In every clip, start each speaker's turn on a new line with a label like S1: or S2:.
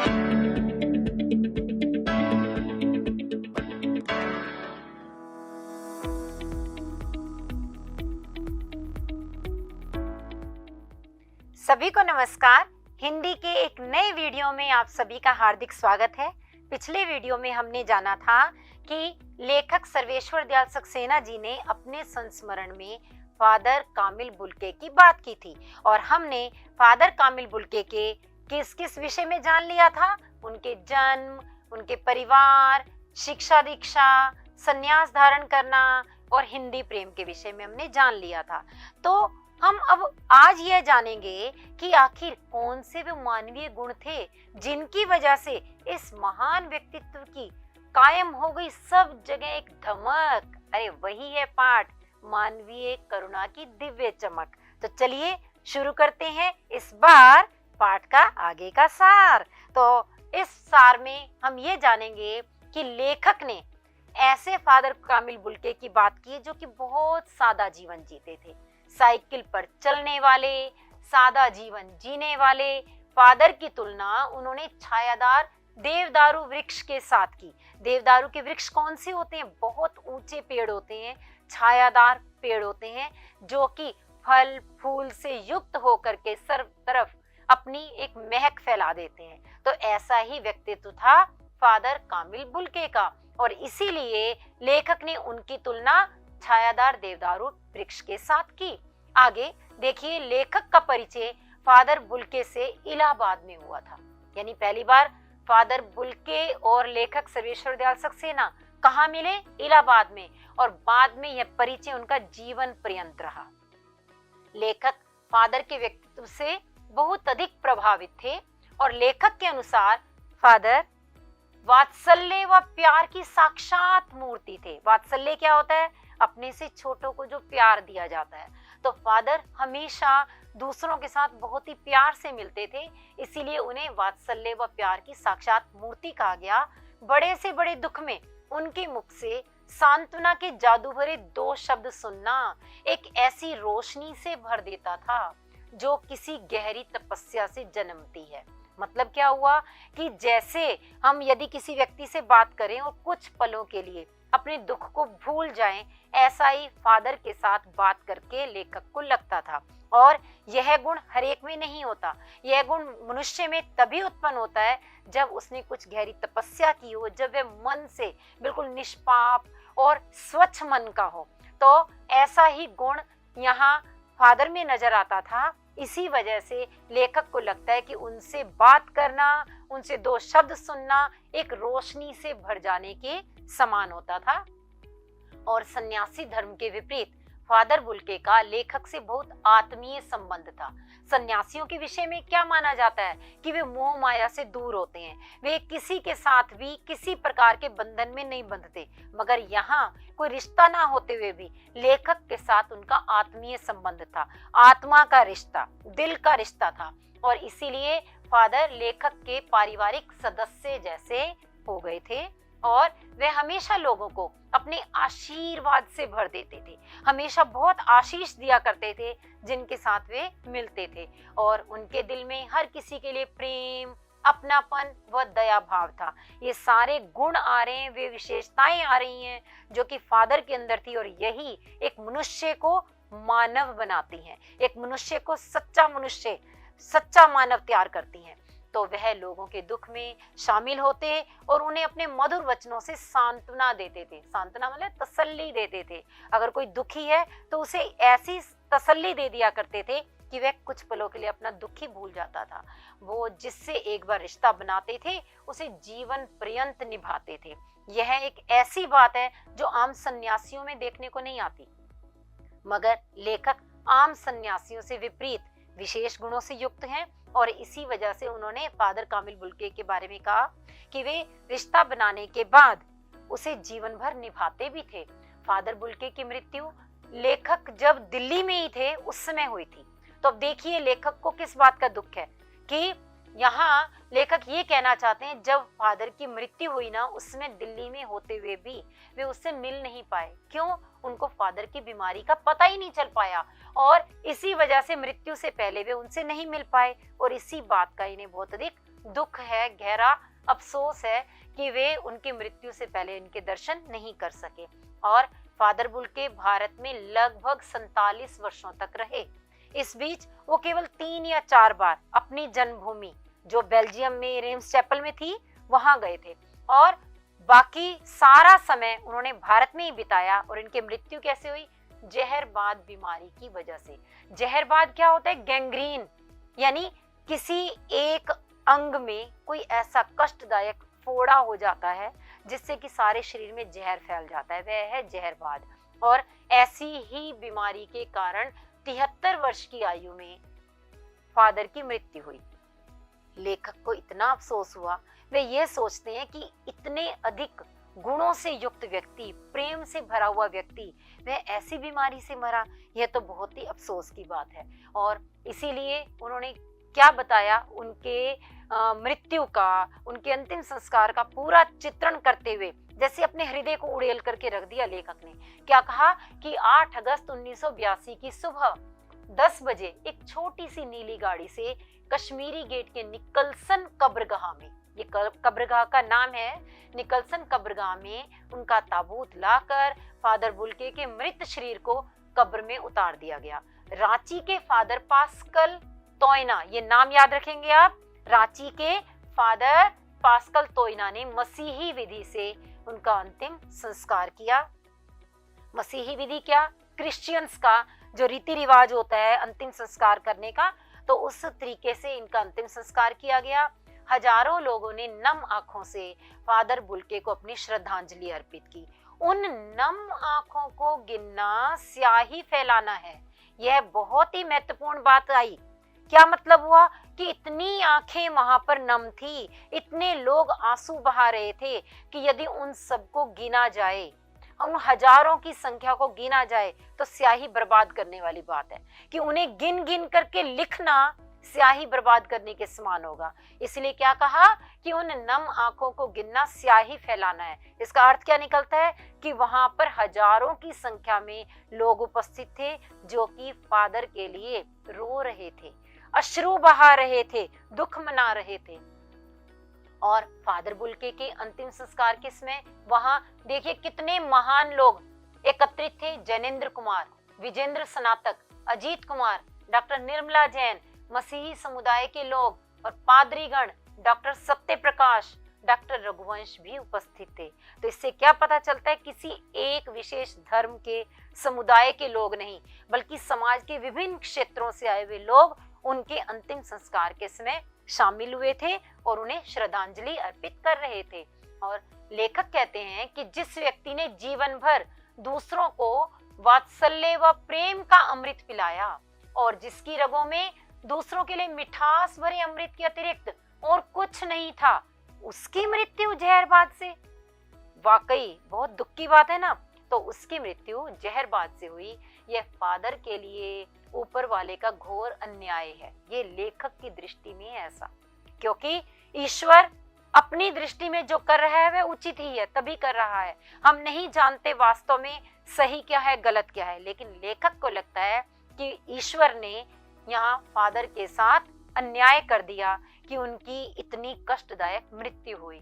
S1: सभी को नमस्कार। हिंदी के एक नए वीडियो में आप सभी का हार्दिक स्वागत है। पिछले वीडियो में हमने जाना था कि लेखक सर्वेश्वर दयाल सक्सेना जी ने अपने संस्मरण में फादर कामिल बुल्के की बात की थी और हमने फादर कामिल बुल्के के किस किस विषय में जान लिया था। उनके जन्म, उनके परिवार, शिक्षा दीक्षा, संन्यास धारण करना और हिंदी प्रेम के विषय में हमने जान लिया था। तो हम अब आज यह जानेंगे कि आखिर कौन से वे मानवीय गुण थे जिनकी वजह से इस महान व्यक्तित्व की कायम हो गई सब जगह एक धमक। अरे वही है पाठ, मानवीय करुणा की दिव्य चमक। तो चलिए शुरू करते हैं इस बार पाठ का आगे का सार। तो इस सार में हम ये जानेंगे कि लेखक ने ऐसे फादर कामिल बुल्के की बात की जो कि बहुत सादा जीवन जीते थे, साइकिल पर चलने वाले, सादा जीवन जीने वाले फादर की तुलना उन्होंने छायादार देवदारू वृक्ष के साथ की। देवदारू के वृक्ष कौन से होते हैं? बहुत ऊंचे पेड़ होते हैं, छायादार पेड़ होते हैं जो कि फल फूल से युक्त होकर के सर्व तरफ अपनी एक महक फैला देते हैं। तो ऐसा ही व्यक्तित्व था फादर कामिल बुल्के का और इसीलिए लेखक ने उनकी तुलना छायादार देवदारू वृक्ष के साथ की। आगे देखिए, लेखक का परिचय फादर बुल्के से इलाहाबाद में हुआ था। यानी पहली बार फादर बुल्के और लेखक सर्वेश्वर दयाल सक्सेना कहाँ मिले? इलाहाबाद में। और बाद में यह परिचय उनका जीवन पर्यंत रहा। लेखक फादर के व्यक्तित्व से बहुत अधिक प्रभावित थे और लेखक के अनुसार फादर वात्सल्य व प्यार की साक्षात मूर्ति थे। वात्सल्य क्या होता है? अपने से छोटों को जो प्यार दिया जाता है। तो फादर हमेशा दूसरों के साथ बहुत ही प्यार से मिलते थे, इसीलिए उन्हें वात्सल्य व प्यार की साक्षात मूर्ति कहा गया। बड़े से बड़े दुख में उनके मुख से सांत्वना के जादू भरे दो शब्द सुनना एक ऐसी रोशनी से भर देता था जो किसी गहरी तपस्या से जन्मती है। मतलब क्या हुआ कि जैसे हम यदि किसी व्यक्ति से बात करें और कुछ पलों के लिए अपने दुख को भूल जाएं, ऐसा ही फादर के साथ बात करके लेखक को लगता था। और यह गुण हर एक में नहीं होता, यह गुण मनुष्य में तभी उत्पन्न होता है जब उसने कुछ गहरी तपस्या की हो, जब वह मन से बिल्कुल निष्पाप और स्वच्छ मन का हो। तो ऐसा ही गुण यहाँ फादर में नजर आता था। इसी वजह से लेखक को लगता है कि उनसे बात करना, उनसे दो शब्द सुनना एक रोशनी से भर जाने के समान होता था। और सन्यासी धर्म के विपरीत फादर बुल्के का लेखक से बहुत आत्मीय संबंध था। सन्यासियों के विषय में क्या माना जाता है कि वे मोह माया से दूर होते हैं, वे किसी के साथ भी किसी प्रकार के बंधन में नहीं बंधते। मगर यहाँ कोई रिश्ता ना होते हुए भी लेखक के साथ उनका आत्मीय संबंध था, आत्मा का रिश्ता, दिल का रिश्ता था। और इसीलिए फादर लेखक के पारिवारिक सदस्य जैसे हो गए थे और वे हमेशा लोगों को अपने आशीर्वाद से भर देते थे, हमेशा बहुत आशीष दिया करते थे जिनके साथ वे मिलते थे। और उनके दिल में हर किसी के लिए प्रेम, अपनापन व दया भाव था। ये सारे गुण आ रहे हैं, वे विशेषताएं आ रही हैं जो कि फादर के अंदर थी और यही एक मनुष्य को मानव बनाती हैं, एक मनुष्य को सच्चा मनुष्य, सच्चा मानव तैयार करती हैं। तो वह लोगों के दुख में शामिल होते और उन्हें अपने मधुर वचनों से सांत्वना देते थे। सांत्वना मतलब तसल्ली देते थे। अगर कोई दुखी है तो उसे ऐसी तसल्ली दे दिया करते थे कि वह कुछ पलों के लिए अपना दुख ही भूल जाता था। वो जिससे एक बार रिश्ता बनाते थे उसे जीवन पर्यंत निभाते थे। यह एक ऐसी बात है जो आम सन्यासियों में देखने को नहीं आती, मगर लेखक आम सन्यासियों से विपरीत विशेष गुणों से युक्त हैं। और इसी वजह से उन्होंने फादर कामिल बुल्के के बारे में कहा कि वे रिश्ता बनाने के बाद उसे जीवन भर निभाते भी थे। फादर बुल्के की मृत्यु लेखक जब दिल्ली में ही थे उस समय हुई थी। तो अब देखिए लेखक को किस बात का दुख है कि यहाँ लेखक ये कहना चाहते हैं जब फादर की मृत्यु हुई ना, उसमें दिल्ली में होते हुए भी वे उससे मिल नहीं पाए। क्यों? उनको फादर की बीमारी का पता ही नहीं चल पाया और इसी वजह से मृत्यु से पहले वे उनसे नहीं मिल पाए और इसी बात का इन्हें बहुत अधिक दुख है, गहरा अफसोस है कि वे उनकी मृत्यु से पहले इनके दर्शन नहीं कर सके। और फादर बुल्के भारत में लगभग 47 वर्षों तक रहे। इस बीच वो केवल 3 या 4 बार अपनी जन्मभूमि जो बेल्जियम में रेम्स चैपल में थी वहां गए थे, और बाकी सारा समय उन्होंने भारत में ही बिताया। और इनकी मृत्यु कैसे हुई? जहरबाद बीमारी की वजह से। जहरबाद क्या होता है? गैंग्रीन, यानी किसी एक अंग में कोई ऐसा कष्टदायक फोड़ा हो जाता है जिससे कि सारे शरीर में जहर फैल जाता है, वह है जहरबाद। और ऐसी ही बीमारी के कारण 73 वर्ष की आयु में फादर की मृत्यु हुई। लेखक को इतना अफसोस हुआ, वे ये सोचते हैं कि इतने अधिक गुणों से युक्त व्यक्ति, प्रेम से भरा हुआ व्यक्ति, वह ऐसी बीमारी से मरा, यह तो बहुत ही अफसोस की बात है। और इसीलिए उन्होंने क्या बताया, उनके मृत्यु का, उनके अंतिम संस्कार का पूरा चित्रण करते हुए जैसे अपने हृदय को उड़ेल करके रख दिया लेखक ने। क्या कहा कि 8 अगस्त 1982 की सुबह 10 बजे एक छोटी सी नीली गाड़ी से कश्मीरी गेट के निकलसन कब्रगाह में, ये कब्रगाह का नाम है, निकलसन कब्रगाह में उनका ताबूत लाकर फादर बुल्के के मृत शरीर को कब्र में उतार दिया गया। रांची के फादर पास्कल तोयना, ये नाम याद रखेंगे आप, रांची के फादर पास्कल तोयना ने मसीही विधि से उनका अंतिम संस्कार किया। मसीही विधि क्या? क्रिश्चियंस का जो रीति रिवाज होता है अंतिम संस्कार करने का, तो उस तरीके से इनका अंतिम संस्कार किया गया। हजारों लोगों ने नम आंखों से फादर बुल्के को अपनी श्रद्धांजलि अर्पित की। उन नम आंखों को गिनना स्याही फैलाना है, यह बहुत ही महत्वपूर्ण बात आई। क्या मतलब हुआ कि इतनी आंखें वहां पर नम थी, इतने लोग आंसू बहा रहे थे कि यदि उन सबको गिना जाए, उन हजारों की संख्या को गिना जाए, तो स्याही बर्बाद करने वाली बात है कि उन्हें गिन गिन करके लिखना स्याही बर्बाद करने के समान होगा। इसलिए क्या कहा कि उन नम आंखों को गिनना स्याही फैलाना है। इसका अर्थ क्या निकलता है कि वहां पर हजारों की संख्या में लोग उपस्थित थे जो कि फादर के लिए रो रहे थे, अश्रु बहा रहे थे, दुख मना रहे थे। और फादर बुल्के के अंतिम संस्कार के समय वहां देखिए कितने महान लोग एकत्रित थे। जैनेन्द्र कुमार, विजेंद्र स्नातक, अजीत कुमार, डॉक्टर निर्मला जैन, मसीही समुदाय के लोग और पादरीगण, डॉक्टर सत्य प्रकाश, डॉक्टर रघुवंश भी उपस्थित थे। तो इससे क्या पता चलता है, किसी एक विशेष धर्म के समुदाय के लोग नहीं, बल्कि समाज के विभिन्न क्षेत्रों से आए हुए लोग उनके अंतिम संस्कार के समय शामिल हुए थे और उन्हें श्रद्धांजलि अर्पित कर रहे थे। और लेखक कहते हैं कि जिस व्यक्ति ने जीवन भर दूसरों को वात्सल्य व प्रेम का अमृत पिलाया और जिसकी रगों में दूसरों के लिए मिठास भरे अमृत के अतिरिक्त और कुछ नहीं था, उसकी मृत्यु जहरबाद से, वाकई बहुत दुख की बात है ना। तो उसकी मृत्यु जहरबाद से हुई। यह फादर के लिए ऊपर वाले का घोर अन्याय है, ये लेखक की दृष्टि में ऐसा, क्योंकि ईश्वर अपनी दृष्टि में जो कर रहा है वह उचित ही है, तभी कर रहा है। हम नहीं जानते वास्तव में सही क्या है, गलत क्या है, लेकिन लेखक को लगता है कि ईश्वर ने यहाँ फादर के साथ अन्याय कर दिया कि उनकी इतनी कष्टदायक मृत्यु हुई।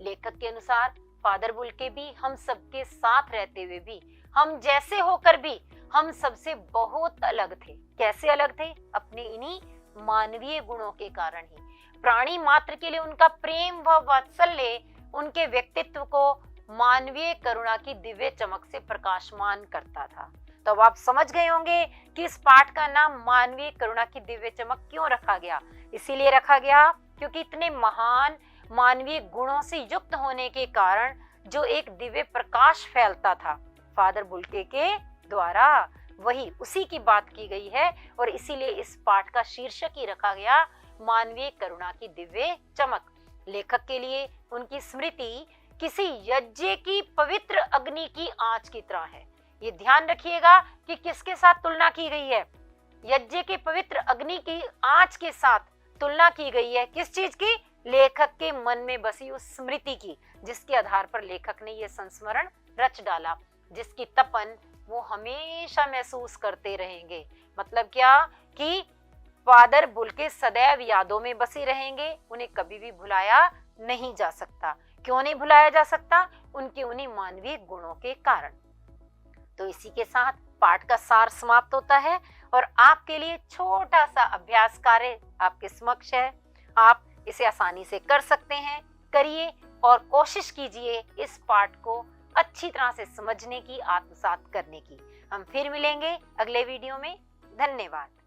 S1: लेखक के अनुसार फादर बुल्के भी हम सबके साथ रहते हुए भी, हम जैसे होकर भी हम सबसे बहुत अलग थे। कैसे अलग थे? अपने इन्हीं मानवीय गुणों के कारण ही। प्राणी मात्र के लिए उनका प्रेम व वात्सल्य उनके व्यक्तित्व को मानवीय करुणा की दिव्य चमक से प्रकाशमान करता था। तो अब आप समझ गए होंगे कि इस पाठ का नाम मानवीय करुणा की दिव्य चमक क्यों रखा गया। इसीलिए रखा गया क्योंकि इतने महान मानवीय गुणों से युक्त होने के कारण जो एक दिव्य प्रकाश फैलता था फादर बुल्के के द्वारा, वही उसी की बात की गई है। और इसीलिए इस पाठ का शीर्षक ही रखा गया मानवीय करुणा की दिव्य चमक। लेखक के लिए उनकी स्मृति किसी यज्ञ की पवित्र अग्नि की आंच की तरह है। ये ध्यान रखिएगा कि किसके साथ तुलना की गई है, यज्ञ के पवित्र अग्नि की आंच के साथ तुलना की गई है। किस चीज की? लेखक के मन में बसी उस स्मृति की, जिसके आधार पर लेखक ने यह संस्मरण रच डाला, जिसकी तपन वो हमेशा महसूस करते रहेंगे। मतलब क्या कि फादर बुल्के सदैव यादों में बसे रहेंगे, उन्हें कभी भी भुलाया नहीं जा सकता। क्यों नहीं भुलाया जा सकता? उनके उन्हीं मानवीय गुणों के कारण। तो इसी के साथ पाठ का सार समाप्त होता है और आपके लिए छोटा सा अभ्यास कार्य आपके समक्ष है। आप इसे आसानी से कर सकते हैं, करिए और कोशिश कीजिए इस पाठ को अच्छी तरह से समझने की, आत्मसात करने की। हम फिर मिलेंगे अगले वीडियो में। धन्यवाद।